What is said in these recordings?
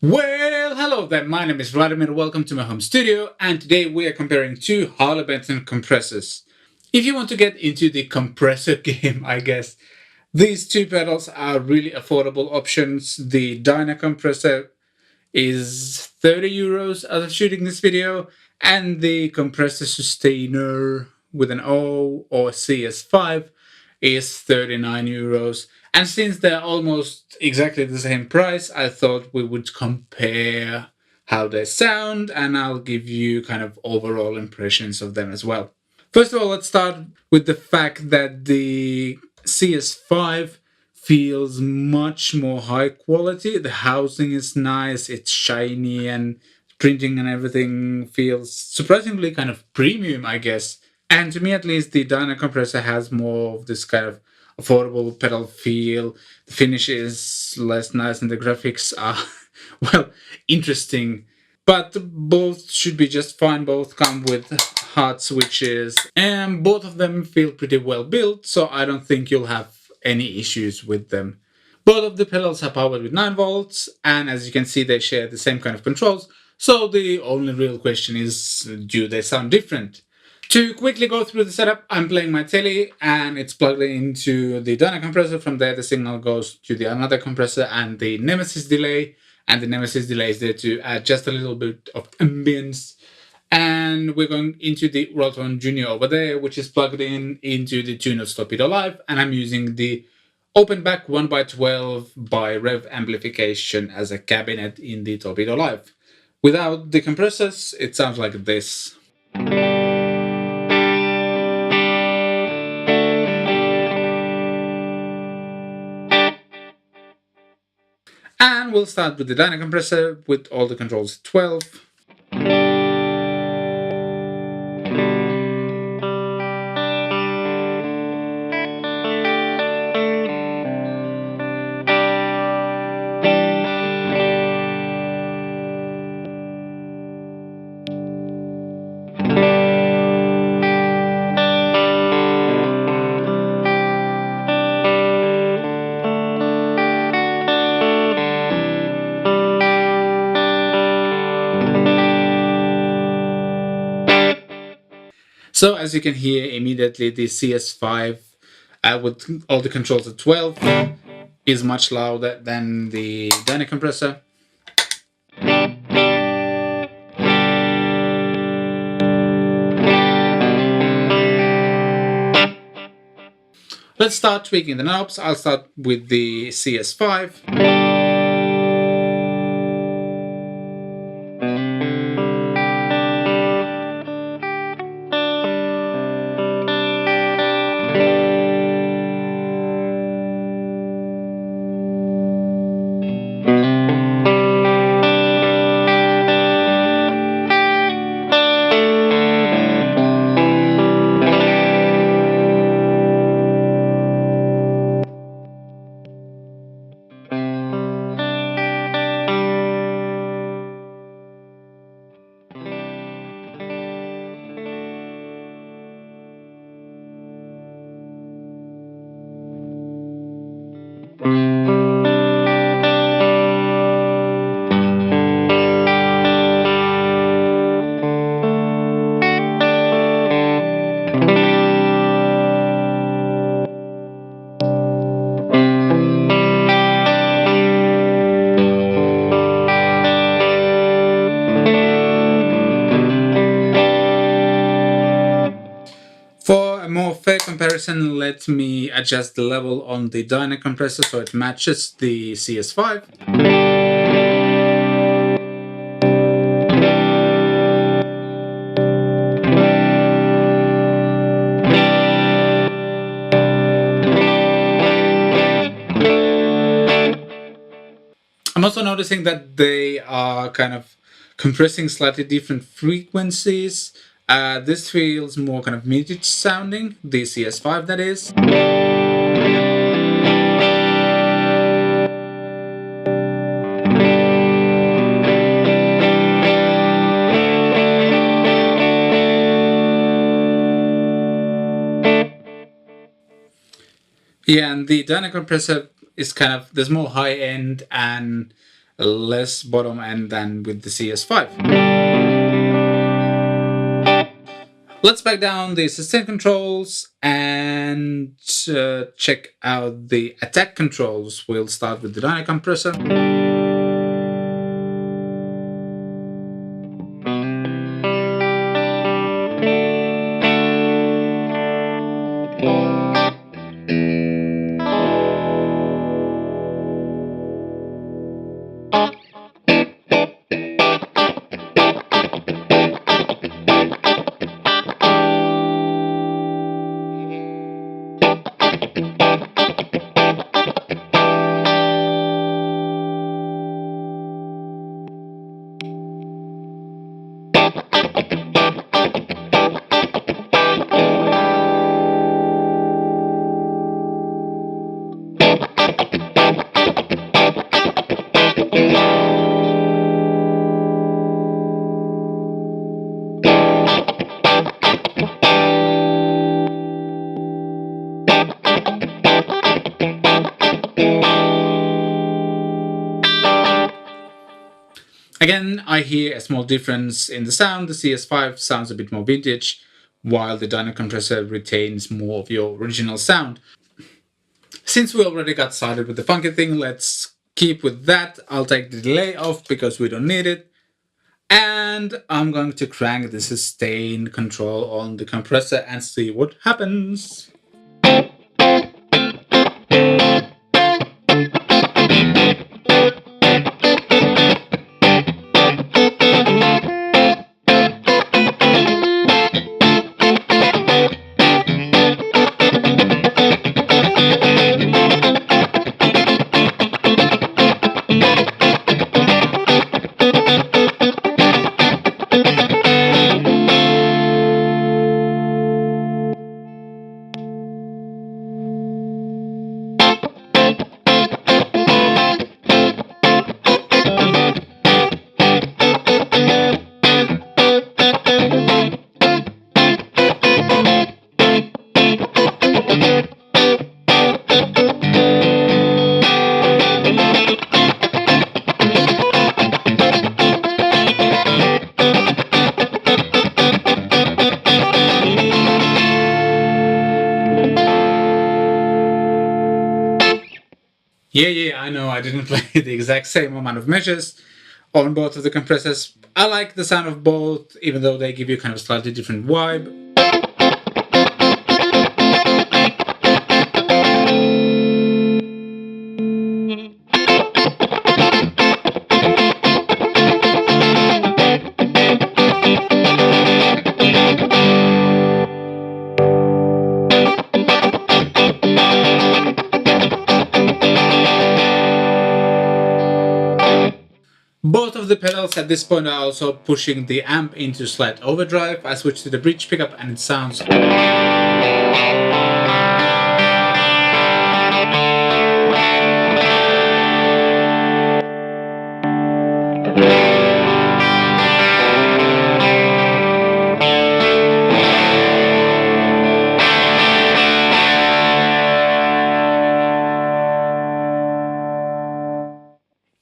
Well, hello there, my name is Vladimir, welcome to my home studio, and today we are comparing two Harley Benton compressors. If you want to get into the compressor game, I guess, these two pedals are really affordable options. The Dyna compressor is 30 euros as of shooting this video, and the compressor sustainer with an O or CS-5 is 39 euros. And since they're almost exactly the same price, I thought we would compare how they sound, and I'll give you kind of overall impressions of them as well. First of all, let's start with the fact that the CS-5 feels much more high quality. The housing is nice, it's shiny, and printing and everything feels surprisingly kind of premium, I guess. And to me, at least, the Dyna compressor has more of this kind of affordable pedal feel. The finish is less nice, and the graphics are, well, interesting. But both should be just fine. Both come with hard switches, and both of them feel pretty well built, so I don't think you'll have any issues with them. Both of the pedals are powered with 9 volts, and as you can see, they share the same kind of controls. So the only real question is, do they sound different? To quickly go through the setup, I'm playing my telly and it's plugged into the Dyna compressor. From there, the signal goes to the another compressor and the Nemesis delay. And the Nemesis delay is there to add just a little bit of ambience. And we're going into the Rolltone Junior over there, which is plugged into the 2-Notes Torpedo Live. And I'm using the open back 1x12 by Rev amplification as a cabinet in the Torpedo Live. Without the compressors, it sounds like this. And we'll start with the Dyna compressor with all the controls at 12. So as you can hear immediately, the CS-5 with all the controls at 12 is much louder than the Dyna compressor. Let's start tweaking the knobs. I'll start with the CS-5. For a more fair comparison, let me adjust the level on the Dyna compressor so it matches the CS-5. I'm also noticing that they are kind of compressing slightly different frequencies. This feels more kind of muted sounding, the CS-5 that is. Yeah, and the Dyna compressor is kind of, there's more high end and less bottom end than with the CS-5. Let's back down the sustain controls and check out the attack controls. We'll start with the dyno compressor. Again, I hear a small difference in the sound. The CS-5 sounds a bit more vintage, while the dyno compressor retains more of your original sound. Since we already got started with the funky thing, let's keep with that. I'll take the delay off because we don't need it. And I'm going to crank the sustain control on the compressor and see what happens. Yeah, I know I didn't play the exact same amount of measures on both of the compressors. I like the sound of both, even though they give you kind of a slightly different vibe. Both of the pedals at this point are also pushing the amp into slight overdrive. I switched to the bridge pickup and it sounds...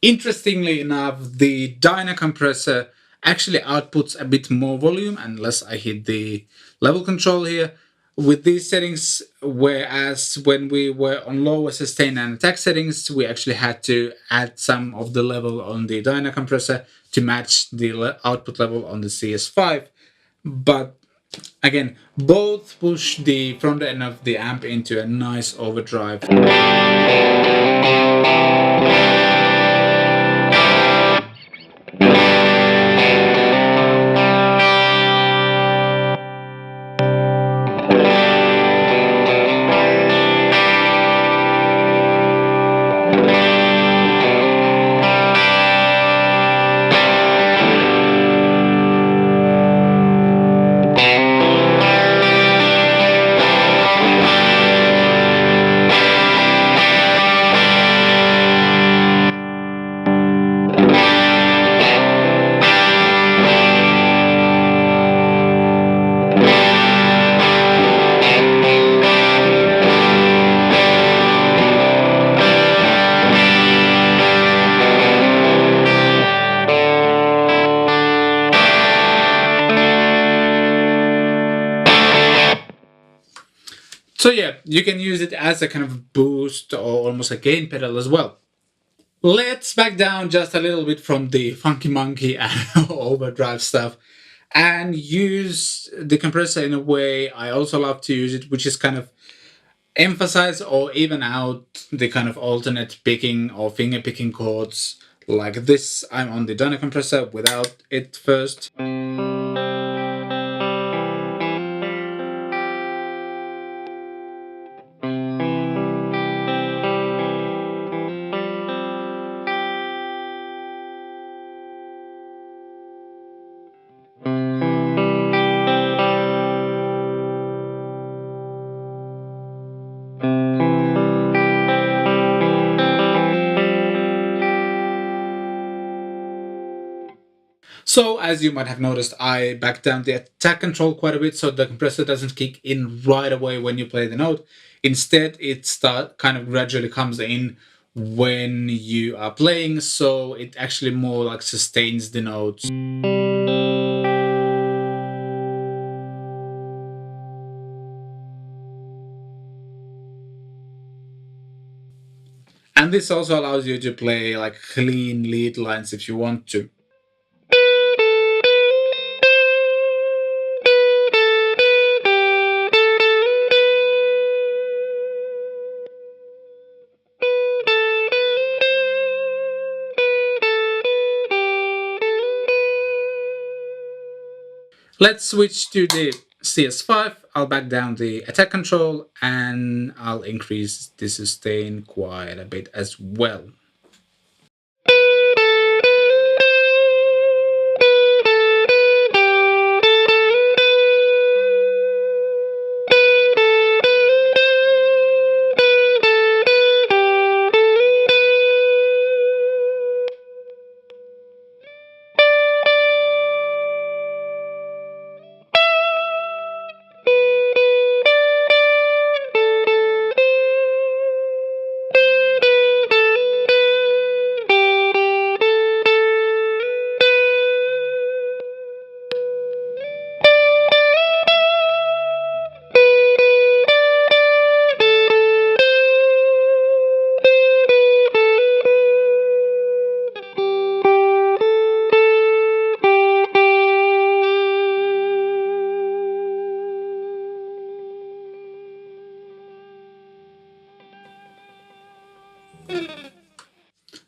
Interestingly enough, the dyno compressor actually outputs a bit more volume unless I hit the level control here with these settings, whereas when we were on lower sustain and attack settings, we actually had to add some of the level on the dyno compressor to match the output level on the CS-5. But again, both push the front end of the amp into a nice overdrive. So yeah, you can use it as a kind of boost or almost a gain pedal as well. Let's back down just a little bit from the funky monkey and overdrive stuff and use the compressor in a way I also love to use it, which is kind of emphasize or even out the kind of alternate picking or finger picking chords. Like this, I'm on the donor compressor without it first. So as you might have noticed, I backed down the attack control quite a bit so the compressor doesn't kick in right away when you play the note. Instead, it kind of gradually comes in when you are playing, so it actually more like sustains the notes. And this also allows you to play like clean lead lines if you want to. Let's switch to the CS-5. I'll back down the attack control and I'll increase the sustain quite a bit as well.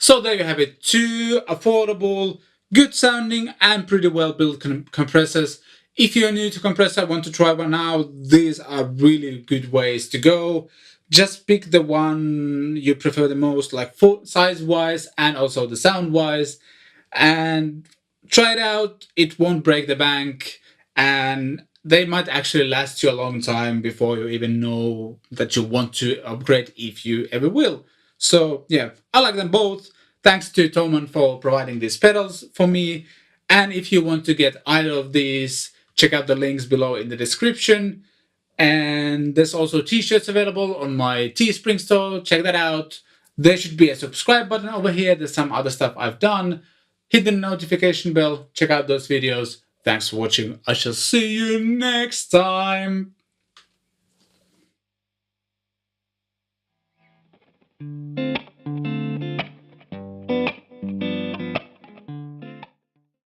So there you have it, two affordable, good sounding and pretty well built compressors. If you're new to compressor, want to try one out, these are really good ways to go. Just pick the one you prefer the most, like size wise and also the sound wise, and try it out. It won't break the bank, and they might actually last you a long time before you even know that you want to upgrade if you ever will. So yeah, I like them both. Thanks to Toman for providing these pedals for me. And if you want to get either of these, check out the links below in the description. And there's also t-shirts available on my Teespring store. Check that out. There should be a subscribe button over here. There's some other stuff I've done. Hit the notification bell. Check out those videos. Thanks for watching. I shall see you next time.